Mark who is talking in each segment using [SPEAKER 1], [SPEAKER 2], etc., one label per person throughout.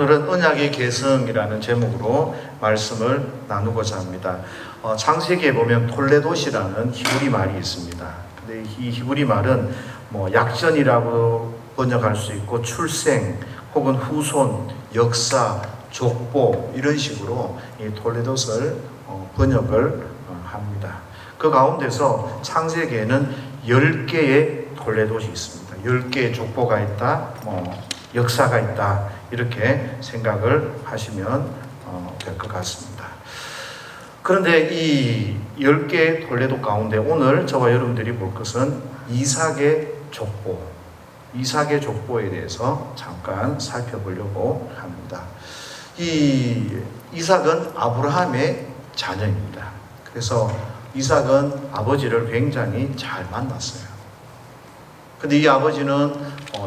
[SPEAKER 1] 오늘은 언약의 계성이라는 제목으로 말씀을 나누고자 합니다. 창세기에 보면 톨레도시라는 히브리 말이 있습니다. 근데 이 히브리 말은 약전이라고 번역할 수 있고 출생 혹은 후손, 역사, 족보 이런 식으로 이 톨레도스를 번역을 합니다. 그 가운데서 창세기에는 10개의 톨레도시 있습니다. 10개의 족보가 있다, 역사가 있다, 이렇게 생각을 하시면 될 것 같습니다. 그런데 이 10개의 톨레도 가운데 오늘 저와 여러분들이 볼 것은 이삭의 족보, 이삭의 족보에 대해서 잠깐 살펴보려고 합니다. 이 이삭은 아브라함의 자녀입니다. 그래서 이삭은 아버지를 굉장히 잘 만났어요. 근데 이 아버지는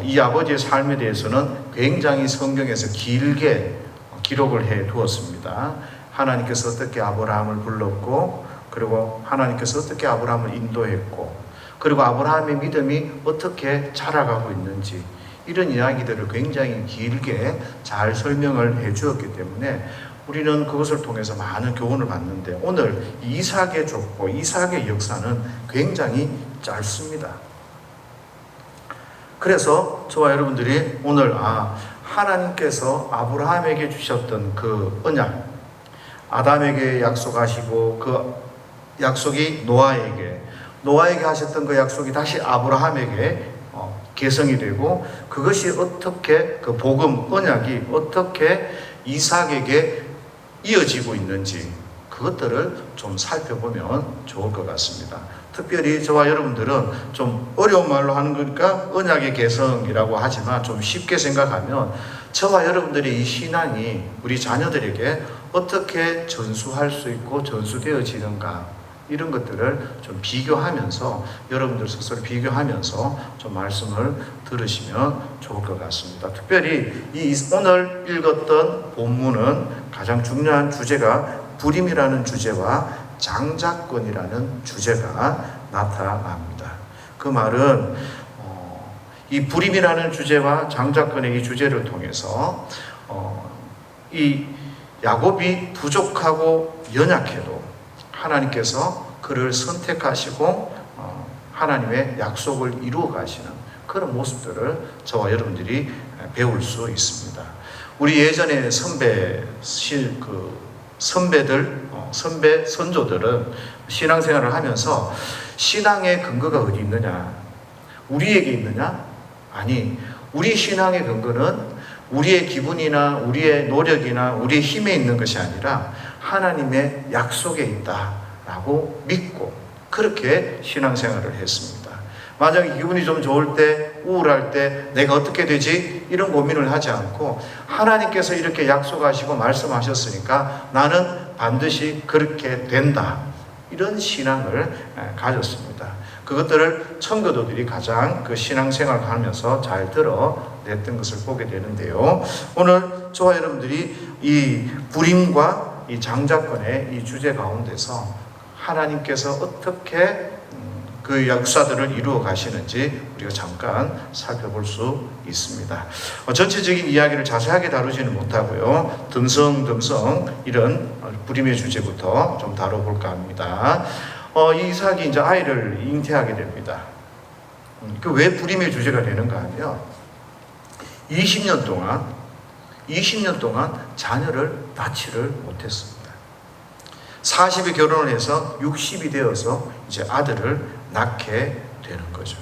[SPEAKER 1] 이 아버지의 삶에 대해서는 굉장히 성경에서 길게 기록을 해 두었습니다. 하나님께서 어떻게 아브라함을 불렀고, 그리고 하나님께서 어떻게 아브라함을 인도했고, 그리고 아브라함의 믿음이 어떻게 자라가고 있는지, 이런 이야기들을 굉장히 길게 잘 설명을 해 주었기 때문에 우리는 그것을 통해서 많은 교훈을 받는데, 오늘 이삭의 족보, 이삭의 역사는 굉장히 짧습니다. 그래서 저와 여러분들이 오늘 하나님께서 아브라함에게 주셨던 그 언약, 아담에게 약속하시고 그 약속이 노아에게 하셨던 그 약속이 다시 아브라함에게 계승이 되고, 그것이 어떻게 그 복음, 언약이 어떻게 이삭에게 이어지고 있는지 그것들을 좀 살펴보면 좋을 것 같습니다. 특별히 저와 여러분들은 좀 어려운 말로 하는 거니까 언약의 계성이라고 하지만 좀 쉽게 생각하면 저와 여러분들의 이 신앙이 우리 자녀들에게 어떻게 전수할 수 있고 전수되어지는가, 이런 것들을 좀 비교하면서 여러분들 스스로 비교하면서 좀 말씀을 들으시면 좋을 것 같습니다. 특별히 이 오늘 읽었던 본문은 가장 중요한 주제가 불임이라는 주제와 장자권이라는 주제가 나타납니다. 그 말은 이 불임이라는 주제와 장자권의 이 주제를 통해서 이 야곱이 부족하고 연약해도 하나님께서 그를 선택하시고 하나님의 약속을 이루어 가시는 그런 모습들을 저와 여러분들이 배울 수 있습니다. 우리 예전에 선배 선조들은 신앙생활을 하면서 신앙의 근거가 어디 있느냐? 우리에게 있느냐? 아니, 우리 신앙의 근거는 우리의 기분이나 우리의 노력이나 우리의 힘에 있는 것이 아니라 하나님의 약속에 있다라고 믿고 그렇게 신앙생활을 했습니다. 만약에 기분이 좀 좋을 때, 우울할 때 내가 어떻게 되지? 이런 고민을 하지 않고 하나님께서 이렇게 약속하시고 말씀하셨으니까 나는 반드시 그렇게 된다, 이런 신앙을 가졌습니다. 그것들을 청교도들이 가장 그 신앙생활을 하면서 잘 드러냈던 것을 보게 되는데요. 오늘 저와 여러분들이 이 불임과 이 장자권의 이 주제 가운데서 하나님께서 어떻게 그 역사들을 이루어 가시는지 우리가 잠깐 살펴볼 수 있습니다. 전체적인 이야기를 자세하게 다루지는 못하고요. 듬성듬성 이런 불임의 주제부터 좀 다뤄볼까 합니다. 이삭이 이제 아이를 잉태하게 됩니다. 그 왜 불임의 주제가 되는가 하면 20년 동안 자녀를 낳지를 못했습니다. 40에 결혼을 해서 60이 되어서 이제 아들을 낳게 되는 거죠.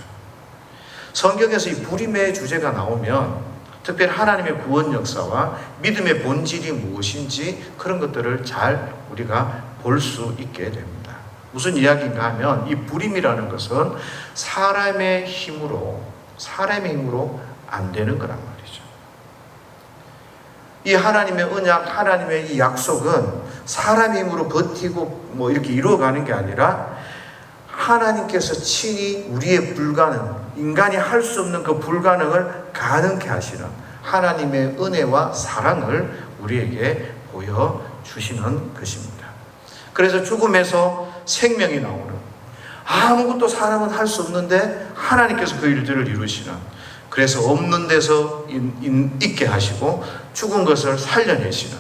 [SPEAKER 1] 성경에서 이 불임의 주제가 나오면 특별히 하나님의 구원 역사와 믿음의 본질이 무엇인지 그런 것들을 잘 우리가 볼 수 있게 됩니다. 무슨 이야기인가 하면 이 불임이라는 것은 사람의 힘으로 안 되는 거란 말이죠. 이 하나님의 언약, 하나님의 이 약속은 사람의 힘으로 버티고 이렇게 이루어가는 게 아니라 하나님께서 친히 우리의 불가능, 인간이 할 수 없는 그 불가능을 가능케 하시는 하나님의 은혜와 사랑을 우리에게 보여주시는 것입니다. 그래서 죽음에서 생명이 나오는, 아무것도 사람은 할 수 없는데 하나님께서 그 일들을 이루시는, 그래서 없는 데서 있게 하시고 죽은 것을 살려내시는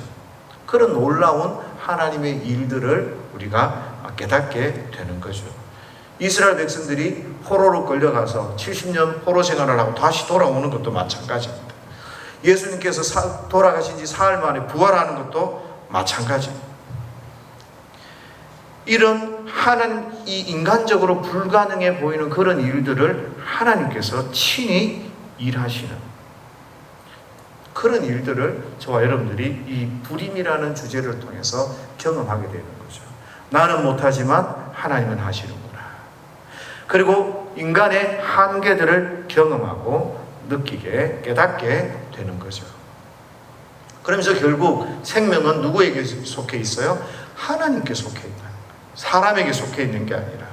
[SPEAKER 1] 그런 놀라운 하나님의 일들을 우리가 깨닫게 되는 거죠. 이스라엘 백성들이 포로로 끌려가서 70년 포로 생활을 하고 다시 돌아오는 것도 마찬가지입니다. 예수님께서 돌아가신 지 사흘 만에 부활하는 것도 마찬가지입니다. 이런 이 인간적으로 불가능해 보이는 그런 일들을 하나님께서 친히 일하시는 그런 일들을 저와 여러분들이 이 불임이라는 주제를 통해서 경험하게 되는 거죠. 나는 못하지만 하나님은 하시는구나. 그리고 인간의 한계들을 경험하고 느끼게 깨닫게 되는 거죠. 그러면서 결국 생명은 누구에게 속해 있어요? 하나님께 속해 있다. 사람에게 속해 있는 게 아니라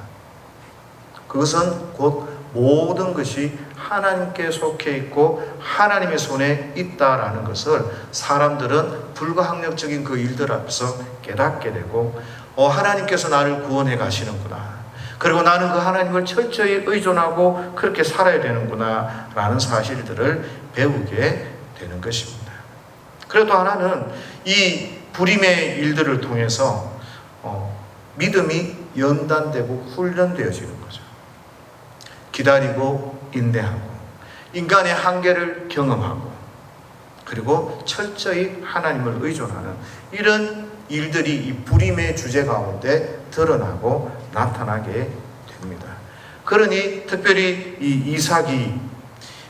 [SPEAKER 1] 그것은 곧 모든 것이 하나님께 속해 있고 하나님의 손에 있다라는 것을 사람들은 불가항력적인 그 일들 앞에서 깨닫게 되고 하나님께서 나를 구원해 가시는구나. 그리고 나는 그 하나님을 철저히 의존하고 그렇게 살아야 되는구나 라는 사실들을 배우게 되는 것입니다. 그래도 하나는 이 불임의 일들을 통해서 믿음이 연단되고 훈련되어지는 거죠. 기다리고 인내하고 인간의 한계를 경험하고 그리고 철저히 하나님을 의존하는 이런 일들이 이 불임의 주제 가운데 드러나고 나타나게 됩니다. 그러니 특별히 이 이삭이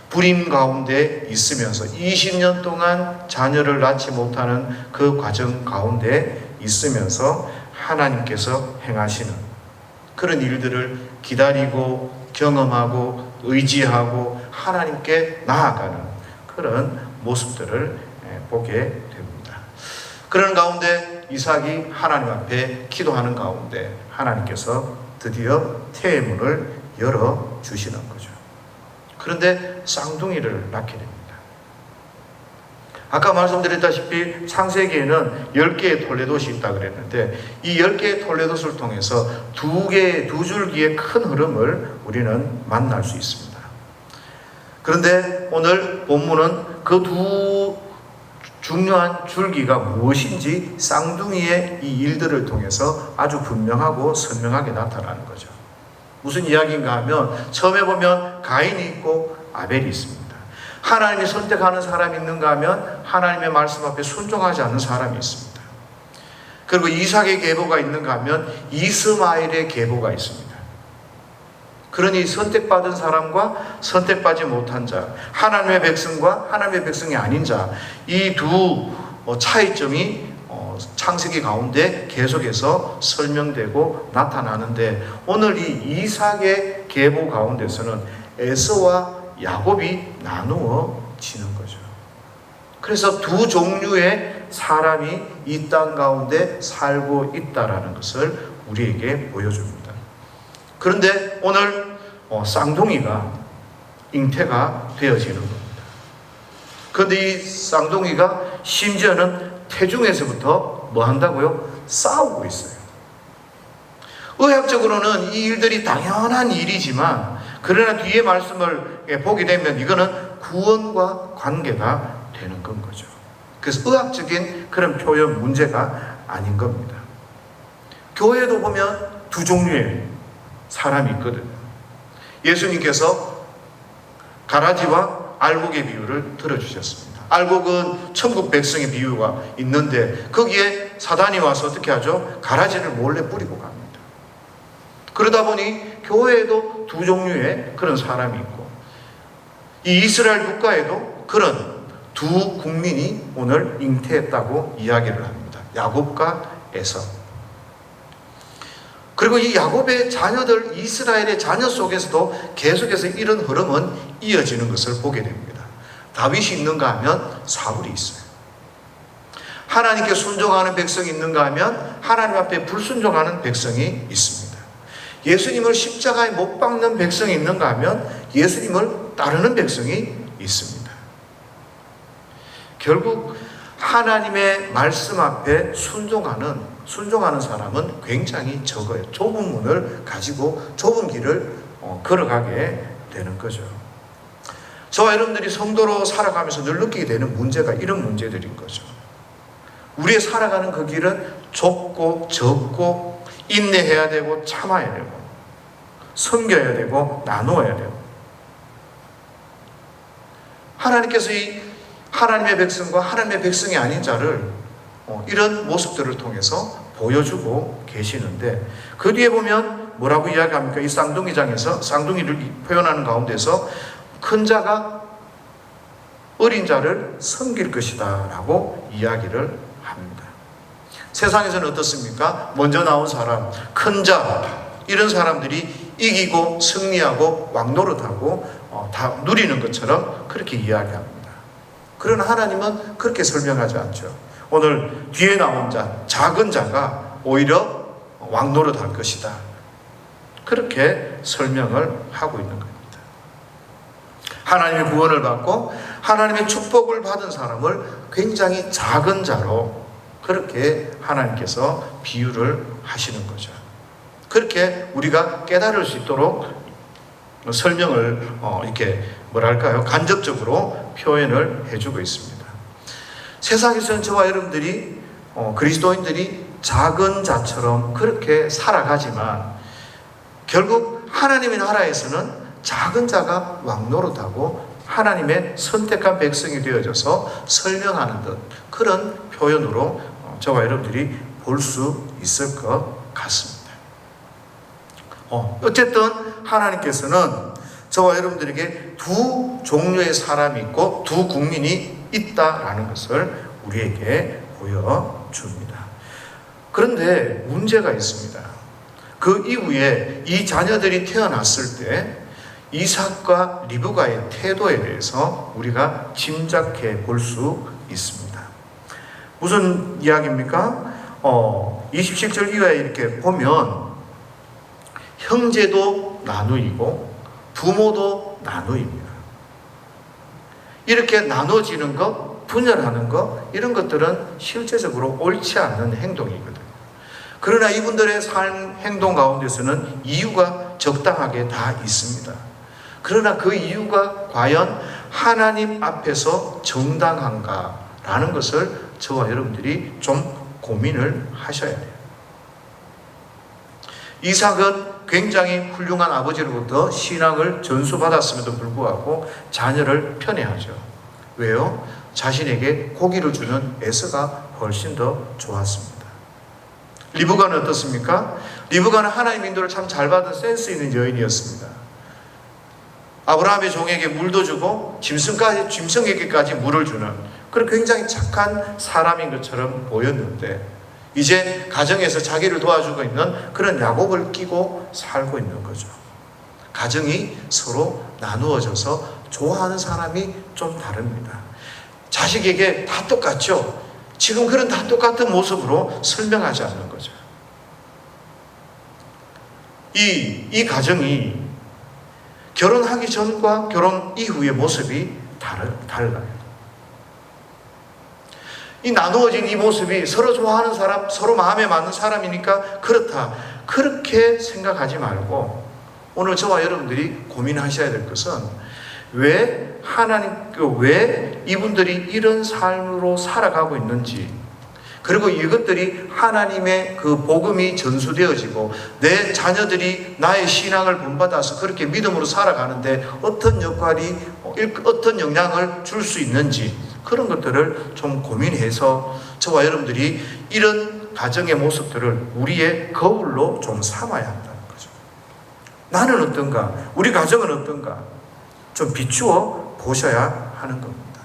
[SPEAKER 1] 불임 가운데 있으면서 20년 동안 자녀를 낳지 못하는 그 과정 가운데 있으면서 하나님께서 행하시는 그런 일들을 기다리고 경험하고 의지하고 하나님께 나아가는 그런 모습들을 보게 됩니다. 그런 가운데 이삭이 하나님 앞에 기도하는 가운데 하나님께서 드디어 태의 열어주시는 거죠. 그런데 쌍둥이를 낳게 됩니다. 아까 말씀드렸다시피 창세기에는 10개의 톨레도시 있다고 그랬는데 이 10개의 톨레도스를 통해서 두 줄기의 큰 흐름을 우리는 만날 수 있습니다. 그런데 오늘 본문은 그 두 중요한 줄기가 무엇인지 쌍둥이의 이 일들을 통해서 아주 분명하고 선명하게 나타나는 거죠. 무슨 이야기인가 하면 처음에 보면 가인이 있고 아벨이 있습니다. 하나님이 선택하는 사람이 있는가 하면 하나님의 말씀 앞에 순종하지 않는 사람이 있습니다. 그리고 이삭의 계보가 있는가 하면 이스마엘의 계보가 있습니다. 그러니 선택받은 사람과 선택받지 못한 자, 하나님의 백성과 하나님의 백성이 아닌 자, 이 두 차이점이 창세기 가운데 계속해서 설명되고 나타나는데 오늘 이 이삭의 계보 가운데서는 에서와 야곱이 나누어지는 거죠. 그래서 두 종류의 사람이 이 땅 가운데 살고 있다라는 것을 우리에게 보여줍니다. 그런데 오늘 쌍둥이가 잉태가 되어지는 겁니다. 그런데 이 쌍둥이가 심지어는 태중에서부터 뭐 한다고요? 싸우고 있어요. 의학적으로는 이 일들이 당연한 일이지만 그러나 뒤에 말씀을 보게 되면 이거는 구원과 관계가 되는 건 거죠. 그래서 의학적인 그런 표현 문제가 아닌 겁니다. 교회도 보면 두 종류의 사람이 있거든요. 예수님께서 가라지와 알곡의 비유를 들어주셨습니다. 알곡은 천국 백성의 비유가 있는데 거기에 사단이 와서 어떻게 하죠? 가라지를 몰래 뿌리고 갑니다. 그러다 보니 교회에도 두 종류의 그런 사람이 있고 이 이스라엘 국가에도 그런 두 국민이 오늘 잉태했다고 이야기를 합니다. 야곱과 에서. 그리고 이 야곱의 자녀들, 이스라엘의 자녀 속에서도 계속해서 이런 흐름은 이어지는 것을 보게 됩니다. 다윗이 있는가 하면 사울이 있어요. 하나님께 순종하는 백성이 있는가 하면 하나님 앞에 불순종하는 백성이 있습니다. 예수님을 십자가에 못 박는 백성이 있는가 하면 예수님을 따르는 백성이 있습니다. 결국 하나님의 말씀 앞에 순종하는 사람은 굉장히 적어요. 좁은 문을 가지고 좁은 길을 걸어가게 되는 거죠. 저와 여러분들이 성도로 살아가면서 늘 느끼게 되는 문제가 이런 문제들인 거죠. 우리의 살아가는 그 길은 좁고 적고 인내해야 되고 참아야 되고 섬겨야 되고 나누어야 되고, 하나님께서 이 하나님의 백성과 하나님의 백성이 아닌 자를 이런 모습들을 통해서 보여주고 계시는데, 그 뒤에 보면 뭐라고 이야기합니까? 이 쌍둥이장에서 쌍둥이를 표현하는 가운데서 큰 자가 어린 자를 섬길 것이다 라고 이야기를 합니다. 세상에서는 어떻습니까? 먼저 나온 사람, 큰 자, 이런 사람들이 이기고 승리하고 왕노릇하고 다 누리는 것처럼 그렇게 이야기합니다. 그러나 하나님은 그렇게 설명하지 않죠. 오늘 뒤에 나온 자, 작은 자가 오히려 왕노릇할 것이다, 그렇게 설명을 하고 있는 겁니다. 하나님의 구원을 받고 하나님의 축복을 받은 사람을 굉장히 작은 자로 그렇게 하나님께서 비유를 하시는 거죠. 그렇게 우리가 깨달을 수 있도록 설명을 이렇게 뭐랄까요, 간접적으로 표현을 해주고 있습니다. 세상에서는 저와 여러분들이 그리스도인들이 작은 자처럼 그렇게 살아가지만, 결국 하나님의 나라에서는 작은 자가 왕노릇하고 하나님의 선택한 백성이 되어져서 설명하는 듯, 그런 표현으로 저와 여러분들이 볼 수 있을 것 같습니다. 어쨌든 하나님께서는 저와 여러분들에게 두 종류의 사람이 있고 두 국민이 있다라는 것을 우리에게 보여줍니다. 그런데 문제가 있습니다. 그 이후에 이 자녀들이 태어났을 때 이삭과 리브가의 태도에 대해서 우리가 짐작해 볼 수 있습니다. 무슨 이야기입니까? 27절 이하에 이렇게 보면 형제도 나누이고 부모도 나누입니다. 이렇게 나눠지는 것, 분열하는 것, 이런 것들은 실제적으로 옳지 않는 행동이거든요. 그러나 이분들의 삶, 행동 가운데서는 이유가 적당하게 다 있습니다. 그러나 그 이유가 과연 하나님 앞에서 정당한가라는 것을 저와 여러분들이 좀 고민을 하셔야 돼요. 이삭은 굉장히 훌륭한 아버지로부터 신앙을 전수받았음에도 불구하고 자녀를 편애하죠. 왜요? 자신에게 고기를 주는 에서가 훨씬 더 좋았습니다. 리브가는 어떻습니까? 리브가는 하나님 인도를 참 잘 받은 센스 있는 여인이었습니다. 아브라함의 종에게 물도 주고 짐승에게까지 물을 주는 그런 굉장히 착한 사람인 것처럼 보였는데, 이제 가정에서 자기를 도와주고 있는 그런 야곱을 끼고 살고 있는 거죠. 가정이 서로 나누어져서 좋아하는 사람이 좀 다릅니다. 자식에게 다 똑같죠. 지금 그런 다 똑같은 모습으로 설명하지 않는 거죠. 이 가정이 결혼하기 전과 결혼 이후의 모습이 달라요. 이 나누어진 이 모습이 서로 좋아하는 사람, 서로 마음에 맞는 사람이니까 그렇다, 그렇게 생각하지 말고 오늘 저와 여러분들이 고민하셔야 될 것은 왜 이분들이 이런 삶으로 살아가고 있는지, 그리고 이것들이 하나님의 그 복음이 전수되어지고 내 자녀들이 나의 신앙을 본받아서 그렇게 믿음으로 살아가는데 어떤 역할이, 어떤 영향을 줄 수 있는지, 그런 것들을 좀 고민해서 저와 여러분들이 이런 가정의 모습들을 우리의 거울로 좀 삼아야 한다는 거죠. 나는 어떤가? 우리 가정은 어떤가? 좀 비추어 보셔야 하는 겁니다.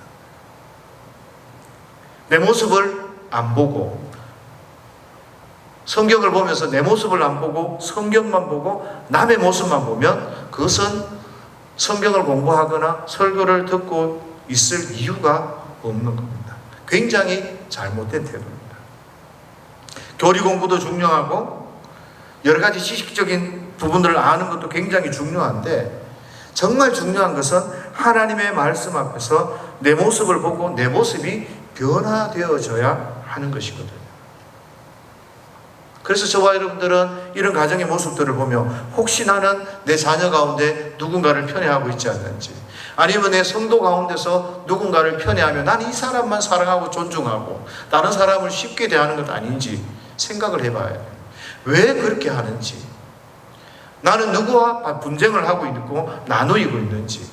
[SPEAKER 1] 내 모습을 안 보고, 성경을 보면서 내 모습을 안 보고 성경만 보고 남의 모습만 보면 그것은 성경을 공부하거나 설교를 듣고 있을 이유가 없는 겁니다. 굉장히 잘못된 태도입니다. 교리 공부도 중요하고 여러 가지 지식적인 부분들을 아는 것도 굉장히 중요한데, 정말 중요한 것은 하나님의 말씀 앞에서 내 모습을 보고 내 모습이 변화되어져야 하는 것이거든요. 그래서 저와 여러분들은 이런 가정의 모습들을 보며 혹시 나는 내 자녀 가운데 누군가를 편애하고 있지 않는지, 아니면 내 성도 가운데서 누군가를 편애하며 나는 이 사람만 사랑하고 존중하고 다른 사람을 쉽게 대하는 것 아닌지 생각을 해봐야 돼요. 왜 그렇게 하는지, 나는 누구와 분쟁을 하고 있고 나누고 있는지,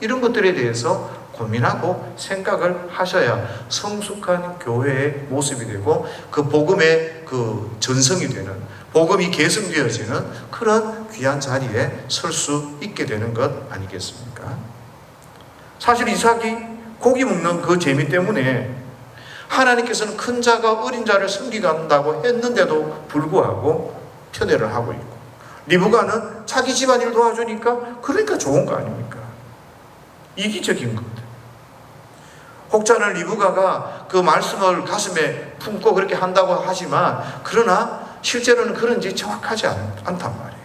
[SPEAKER 1] 이런 것들에 대해서 고민하고 생각을 하셔야 성숙한 교회의 모습이 되고 그 복음의 그 전성이 되는, 복음이 계승되어지는 그런 귀한 자리에 설 수 있게 되는 것 아니겠습니까? 사실 이삭이 고기 먹는 그 재미 때문에 하나님께서는 큰 자가 어린 자를 섬기간다고 했는데도 불구하고 편애를 하고 있고, 리브가는 자기 집안일 도와주니까 그러니까 좋은 거 아닙니까? 이기적인 겁니다. 혹자는 리브가가 그 말씀을 가슴에 품고 그렇게 한다고 하지만, 그러나 실제로는 그런지 정확하지 않단 말이에요.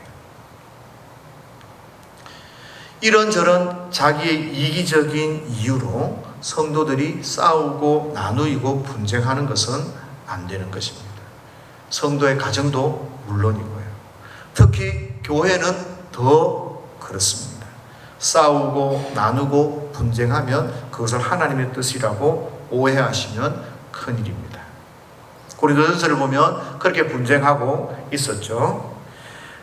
[SPEAKER 1] 이런저런 자기의 이기적인 이유로 성도들이 싸우고 나누고 분쟁하는 것은 안 되는 것입니다. 성도의 가정도 물론이고요. 특히 교회는 더 그렇습니다. 싸우고 나누고 분쟁하면 그것을 하나님의 뜻이라고 오해하시면 큰일입니다. 고린도전서를 보면 그렇게 분쟁하고 있었죠.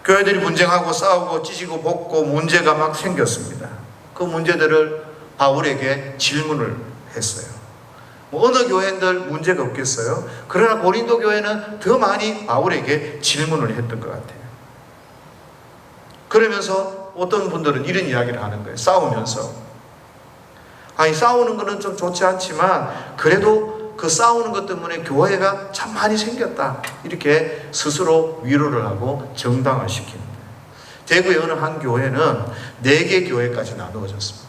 [SPEAKER 1] 교회들이 분쟁하고 싸우고 찢고 볶고 문제가 막 생겼습니다. 그 문제들을 바울에게 질문을 했어요. 어느 교회들 문제가 없겠어요? 그러나 고린도 교회는 더 많이 바울에게 질문을 했던 것 같아요. 그러면서 어떤 분들은 이런 이야기를 하는 거예요. 싸우면서, 아니 싸우는 거는 좀 좋지 않지만 그래도 그 싸우는 것 때문에 교회가 참 많이 생겼다, 이렇게 스스로 위로를 하고 정당화시키는 거예요. 대구의 어느 한 교회는 4개 교회까지 나누어졌습니다.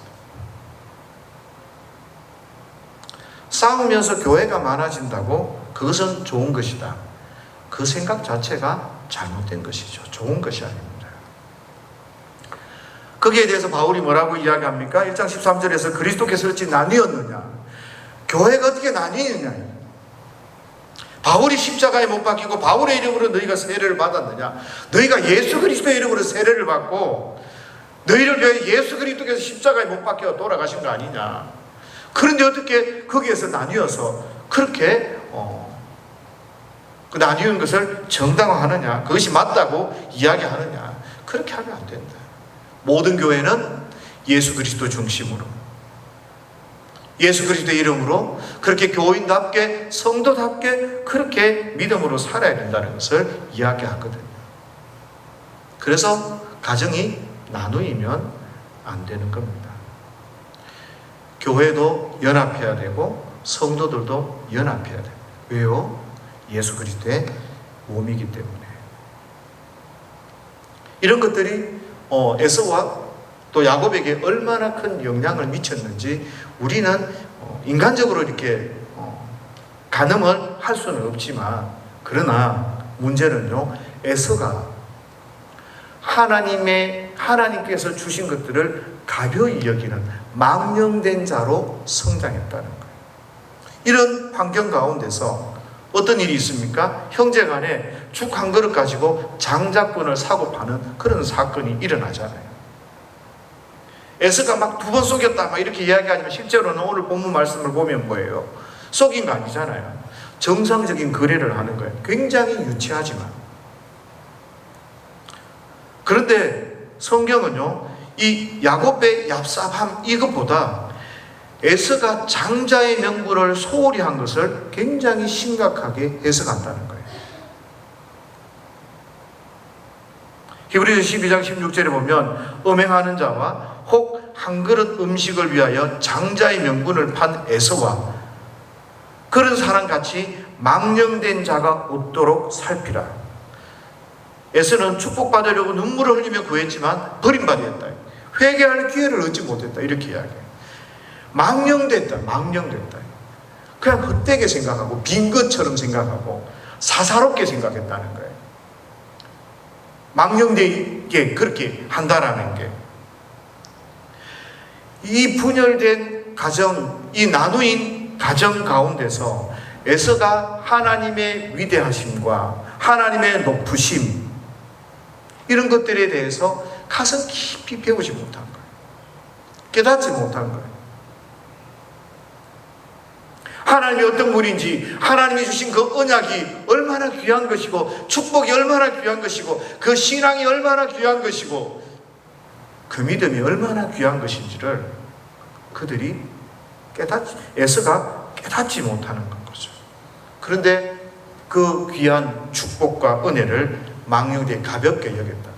[SPEAKER 1] 싸우면서 교회가 많아진다고 그것은 좋은 것이다, 그 생각 자체가 잘못된 것이죠. 좋은 것이 아닙니다. 거기에 대해서 바울이 뭐라고 이야기합니까? 1장 13절에서 그리스도께서 어찌 나뉘었느냐, 교회가 어떻게 나뉘느냐, 바울이 십자가에 못 박히고 바울의 이름으로 너희가 세례를 받았느냐, 너희가 예수 그리스도의 이름으로 세례를 받고 너희를 위해 예수 그리스도께서 십자가에 못 박혀 돌아가신 거 아니냐, 그런데 어떻게 거기에서 나뉘어서 그렇게 그 나뉘는 것을 정당화하느냐, 그것이 맞다고 이야기하느냐, 그렇게 하면 안 된다. 모든 교회는 예수 그리스도 중심으로, 예수 그리스도의 이름으로 그렇게 교인답게 성도답게 그렇게 믿음으로 살아야 된다는 것을 이야기하거든요. 그래서 가정이 나누이면 안 되는 겁니다. 교회도 연합해야 되고 성도들도 연합해야 돼요. 왜요? 예수 그리스도의 몸이기 때문에. 이런 것들이 에서와 또 야곱에게 얼마나 큰 영향을 미쳤는지 우리는 인간적으로 이렇게 가늠을 할 수는 없지만, 그러나 문제는요, 에서가 하나님께서 주신 것들을 가벼이 여기는 망령된 자로 성장했다는 거예요. 이런 환경 가운데서 어떤 일이 있습니까? 형제간에 죽 한 그릇 가지고 장자권을 사고 파는 그런 사건이 일어나잖아요. 에서가 막 2번 속였다 막 이렇게 이야기하지만 실제로는 오늘 본문 말씀을 보면 뭐예요? 속인 거 아니잖아요. 정상적인 거래를 하는 거예요. 굉장히 유치하지만. 그런데 성경은요, 이 야곱의 얍삽함 이것보다 에서가 장자의 명분을 소홀히 한 것을 굉장히 심각하게 해석한다는 거예요. 히브리서 12장 16절에 보면 음행하는 자와 혹 한 그릇 음식을 위하여 장자의 명분을 판 에서와 그런 사람같이 망령된 자가 없도록 살피라. 에서는 축복받으려고 눈물을 흘리며 구했지만 버림받았다. 회개할 기회를 얻지 못했다. 이렇게 이야기해요. 망령됐다. 그냥 헛되게 생각하고 빈 것처럼 생각하고 사사롭게 생각했다는 거예요. 망령되게 그렇게 한다라는 게, 이 분열된 가정, 이 나누인 가정 가운데서 에서가 하나님의 위대하심과 하나님의 높으심, 이런 것들에 대해서 가슴 깊이 배우지 못한 거예요. 깨닫지 못한 거예요. 하나님이 어떤 분인지, 하나님이 주신 그 언약이 얼마나 귀한 것이고, 축복이 얼마나 귀한 것이고, 그 신앙이 얼마나 귀한 것이고, 그 믿음이 얼마나 귀한 것인지를 그들이 에서가 깨닫지 못하는 거죠. 그런데 그 귀한 축복과 은혜를 망령되이 가볍게 여겼다는 거예요.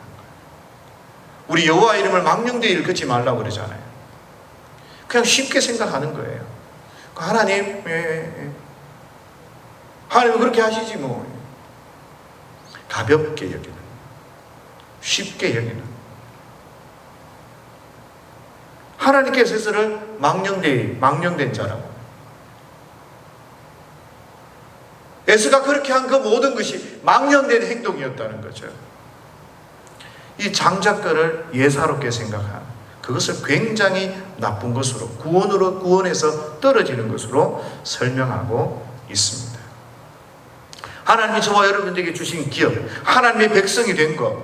[SPEAKER 1] 우리 여호와 이름을 망령되이 일컫지 말라고 그러잖아요. 그냥 쉽게 생각하는 거예요. 하나님, 하나님은 그렇게 하시지 뭐. 가볍게 여기는, 쉽게 여기는. 하나님께서 스스로를 망령된 자라고. 에스가 그렇게 한 그 모든 것이 망령된 행동이었다는 거죠. 이 장자권을 예사롭게 생각한, 그것을 굉장히 나쁜 것으로, 구원에서 떨어지는 것으로 설명하고 있습니다. 하나님이 저와 여러분들에게 주신 기업, 하나님의 백성이 된 것,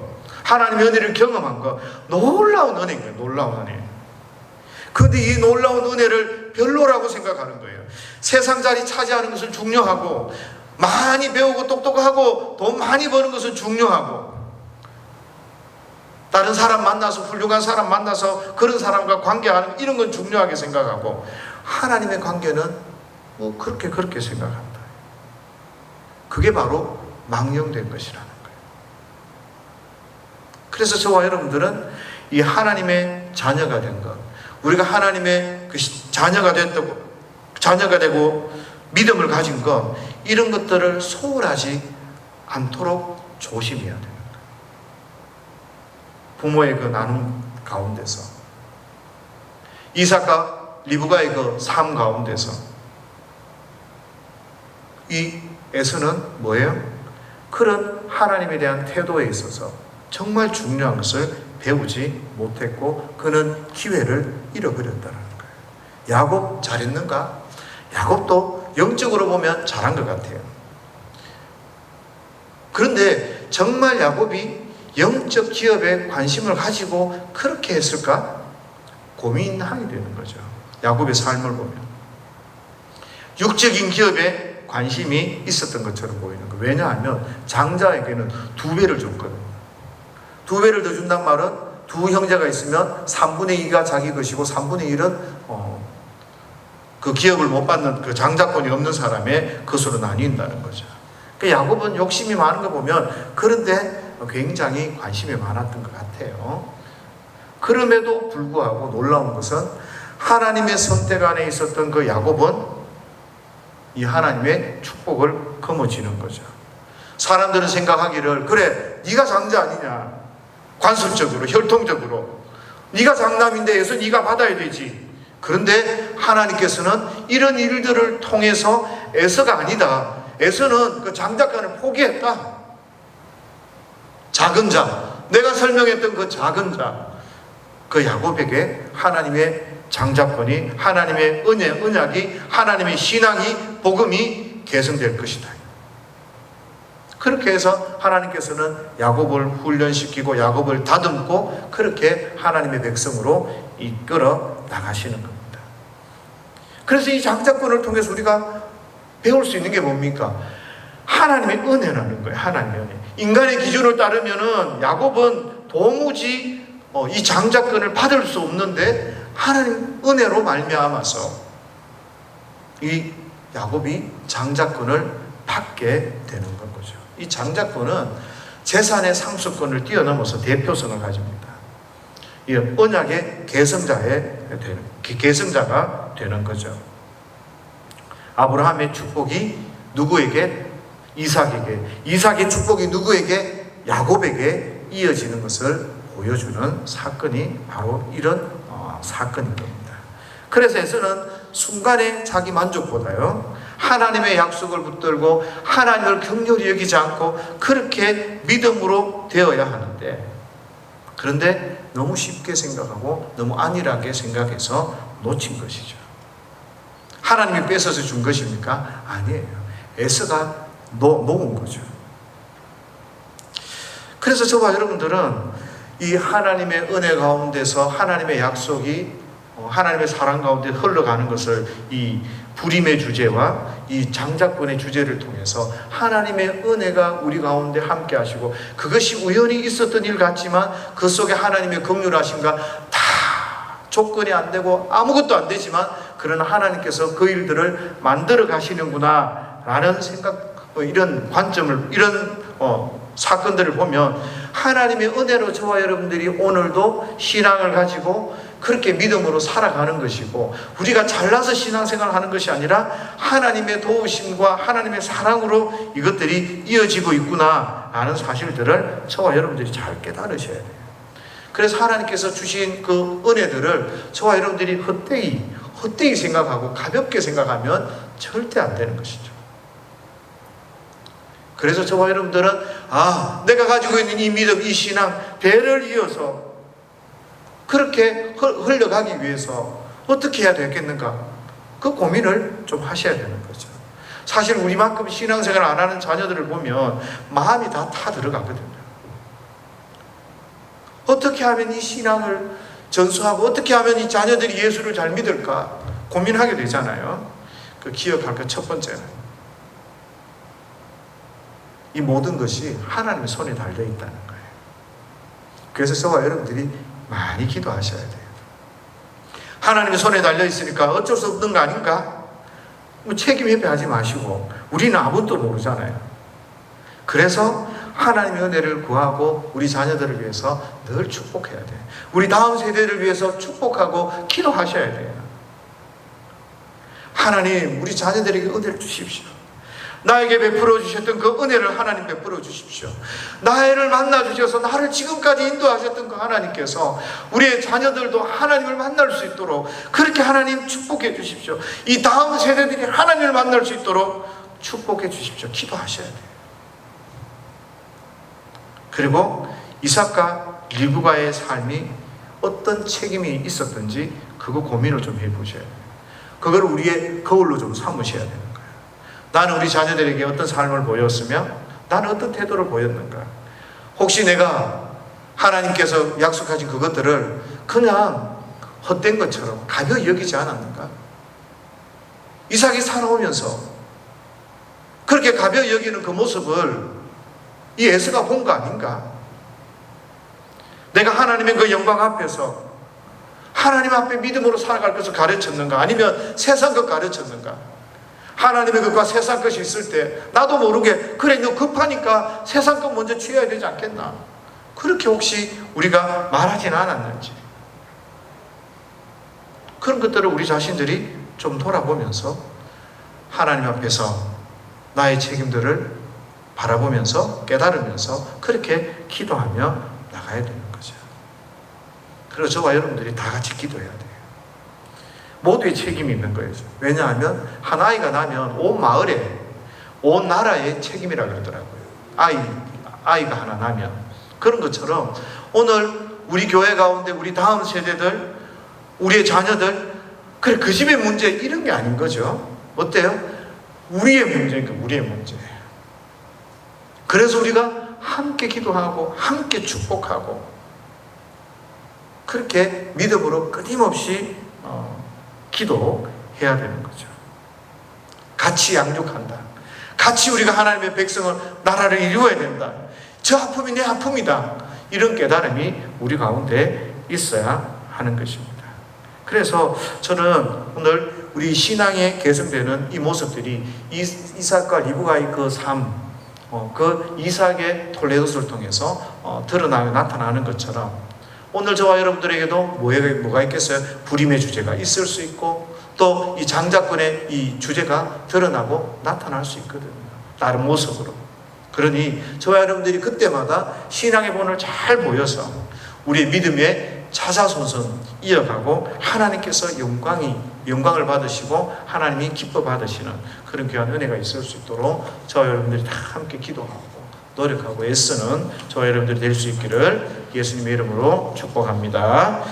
[SPEAKER 1] 하나님의 은혜를 경험한 것, 놀라운 은혜예요. 놀라운 은혜. 그런데 이 놀라운 은혜를 별로라고 생각하는 거예요. 세상 자리 차지하는 것은 중요하고, 많이 배우고 똑똑하고 돈 많이 버는 것은 중요하고, 다른 사람 만나서, 훌륭한 사람 만나서 그런 사람과 관계하는 이런 건 중요하게 생각하고, 하나님의 관계는 뭐 그렇게 생각한다. 그게 바로 망령된 것이라는 거예요. 그래서 저와 여러분들은 이 하나님의 자녀가 된 것, 우리가 하나님의 그 자녀가 되고 믿음을 가진 것, 이런 것들을 소홀하지 않도록 조심해야 돼요. 부모의 그 나눔 가운데서, 이삭과 리브가의 그 삶 가운데서, 이 에서는 뭐예요? 그런 하나님에 대한 태도에 있어서 정말 중요한 것을 배우지 못했고, 그는 기회를 잃어버렸다는 거예요. 야곱 잘했는가? 야곱도 영적으로 보면 잘한 것 같아요. 그런데 정말 야곱이 영적 기업에 관심을 가지고 그렇게 했을까? 고민하게 되는 거죠. 야곱의 삶을 보면 육적인 기업에 관심이 있었던 것처럼 보이는 거예요. 왜냐하면 장자에게는 2배를 줬거든요. 2배를 더 준단 말은 두 형제가 있으면 3분의 2가 자기 것이고 3분의 1은 그 기업을 못 받는, 그 장자권이 없는 사람의 것으로 나뉜다는 거죠. 그러니까 야곱은 욕심이 많은 거 보면 그런데 굉장히 관심이 많았던 것 같아요. 그럼에도 불구하고 놀라운 것은 하나님의 선택 안에 있었던 그 야곱은 이 하나님의 축복을 거머쥐는 거죠. 사람들은 생각하기를, 그래 네가 장자 아니냐, 관습적으로 혈통적으로 네가 장남인데 해서 네가 받아야 되지. 그런데 하나님께서는 이런 일들을 통해서 에서가 아니다, 에서는 그 장자권을 포기했다. 작은 자, 내가 설명했던 그 작은 자, 그 야곱에게 하나님의 장자권이, 하나님의 언약이, 하나님의 신앙이, 복음이 계승될 것이다. 그렇게 해서 하나님께서는 야곱을 훈련시키고 야곱을 다듬고 그렇게 하나님의 백성으로 이끌어 나가시는 겁니다. 그래서 이 장자권을 통해서 우리가 배울 수 있는 게 뭡니까? 하나님의 은혜라는 거예요. 하나님의 은혜. 인간의 기준을 따르면은 야곱은 도무지 이 장자권을 받을 수 없는데, 하나님 은혜로 말미암아서 이 야곱이 장자권을 받게 되는 거죠. 이 장자권은 재산의 상수권을 뛰어넘어서 대표성을 가집니다. 이 언약의 계승자가 되는 거죠. 아브라함의 축복이 누구에게? 이삭에게. 이삭의 축복이 누구에게? 야곱에게 이어지는 것을 보여주는 사건이 바로 이런 사건인 겁니다. 그래서 에서는 순간의 자기 만족보다요, 하나님의 약속을 붙들고 하나님을 긍휼히 여기지 않고 그렇게 믿음으로 되어야 하는데, 그런데 너무 쉽게 생각하고 너무 안일하게 생각해서 놓친 것이죠. 하나님이 뺏어서 준 것입니까? 아니에요. 에서가 놓은 거죠. 그래서 저와 여러분들은 이 하나님의 은혜 가운데서 하나님의 약속이 하나님의 사랑 가운데 흘러가는 것을 이 불임의 주제와 이 장자권의 주제를 통해서 하나님의 은혜가 우리 가운데 함께 하시고, 그것이 우연히 있었던 일 같지만 그 속에 하나님의 긍휼하심과 다 조건이 안 되고 아무것도 안 되지만 그러나 하나님께서 그 일들을 만들어 가시는구나 라는 생각, 이런 관점을, 이런 사건들을 보면 하나님의 은혜로 저와 여러분들이 오늘도 신앙을 가지고 그렇게 믿음으로 살아가는 것이고, 우리가 잘나서 신앙생활을 하는 것이 아니라 하나님의 도우심과 하나님의 사랑으로 이것들이 이어지고 있구나 라는 사실들을 저와 여러분들이 잘 깨달으셔야 돼요. 그래서 하나님께서 주신 그 은혜들을 저와 여러분들이 헛되이 생각하고 가볍게 생각하면 절대 안 되는 것이죠. 그래서 저와 여러분들은 내가 가지고 있는 이 믿음, 이 신앙, 배를 이어서 그렇게 흘러가기 위해서 어떻게 해야 되겠는가, 그 고민을 좀 하셔야 되는 거죠. 사실 우리만큼 신앙생활 안 하는 자녀들을 보면 마음이 다 타들어가거든요. 어떻게 하면 이 신앙을 전수하고 어떻게 하면 이 자녀들이 예수를 잘 믿을까 고민하게 되잖아요. 그 기억할 것 첫 번째는 이 모든 것이 하나님의 손에 달려 있다는 거예요. 그래서 저와 여러분들이 많이 기도하셔야 돼요. 하나님의 손에 달려 있으니까 어쩔 수 없는 거 아닌가? 책임 회피하지 마시고, 우리는 아무것도 모르잖아요. 그래서 하나님의 은혜를 구하고 우리 자녀들을 위해서 늘 축복해야 돼요. 우리 다음 세대를 위해서 축복하고 기도하셔야 돼요. 하나님, 우리 자녀들에게 은혜를 주십시오. 나에게 베풀어 주셨던 그 은혜를 하나님 베풀어 주십시오. 나를 만나 주셔서 나를 지금까지 인도하셨던 그 하나님께서 우리의 자녀들도 하나님을 만날 수 있도록 그렇게 하나님 축복해 주십시오. 이 다음 세대들이 하나님을 만날 수 있도록 축복해 주십시오. 기도하셔야 돼요. 그리고 이삭과 리브가의 삶이 어떤 책임이 있었던지 그거 고민을 좀 해보셔야 돼요. 그걸 우리의 거울로 좀 삼으셔야 되는 거예요. 나는 우리 자녀들에게 어떤 삶을 보였으며 나는 어떤 태도를 보였는가. 혹시 내가 하나님께서 약속하신 그것들을 그냥 헛된 것처럼 가벼이 여기지 않았는가. 이삭이 살아오면서 그렇게 가벼이 여기는 그 모습을 이 에서가 본 거 아닌가. 내가 하나님의 그 영광 앞에서 하나님 앞에 믿음으로 살아갈 것을 가르쳤는가, 아니면 세상 것 가르쳤는가. 하나님의 것과 세상 것이 있을 때 나도 모르게 그래 너 급하니까 세상 것 먼저 취해야 되지 않겠나, 그렇게 혹시 우리가 말하지는 않았는지, 그런 것들을 우리 자신들이 좀 돌아보면서 하나님 앞에서 나의 책임들을 바라보면서 깨달으면서 그렇게 기도하며 나가야 되는 거죠. 그리고 저와 여러분들이 다 같이 기도해야 돼요. 모두의 책임이 있는 거예요. 왜냐하면 한 아이가 나면 온 마을에, 온 나라의 책임이라 그러더라고요. 아이가 하나 나면. 그런 것처럼 오늘 우리 교회 가운데 우리 다음 세대들, 우리의 자녀들, 그래 그 집의 문제 이런 게 아닌 거죠. 어때요? 우리의 문제니까 우리의 문제. 그래서 우리가 함께 기도하고 함께 축복하고 그렇게 믿음으로 끊임없이 기도해야 되는 거죠. 같이 양육한다. 같이 우리가 하나님의 백성을, 나라를 이루어야 된다. 저 아픔이 내 아픔이다. 이런 깨달음이 우리 가운데 있어야 하는 것입니다. 그래서 저는 오늘 우리 신앙에 개성되는 이 모습들이 이삭과 리브가의 그 삶, 그 이삭의 톨레도스를 통해서 드러나고 나타나는 것처럼 오늘 저와 여러분들에게도 뭐가 있겠어요? 불임의 주제가 있을 수 있고 또 이 장자권의 이 주제가 드러나고 나타날 수 있거든요. 다른 모습으로. 그러니 저와 여러분들이 그때마다 신앙의 본을 잘 보여서 우리의 믿음의 자자손손 이어가고 하나님께서 영광을 받으시고 하나님이 기뻐 받으시는 그런 귀한 은혜가 있을 수 있도록 저와 여러분들이 다 함께 기도하고 노력하고 애쓰는 저와 여러분들이 될 수 있기를 예수님의 이름으로 축복합니다.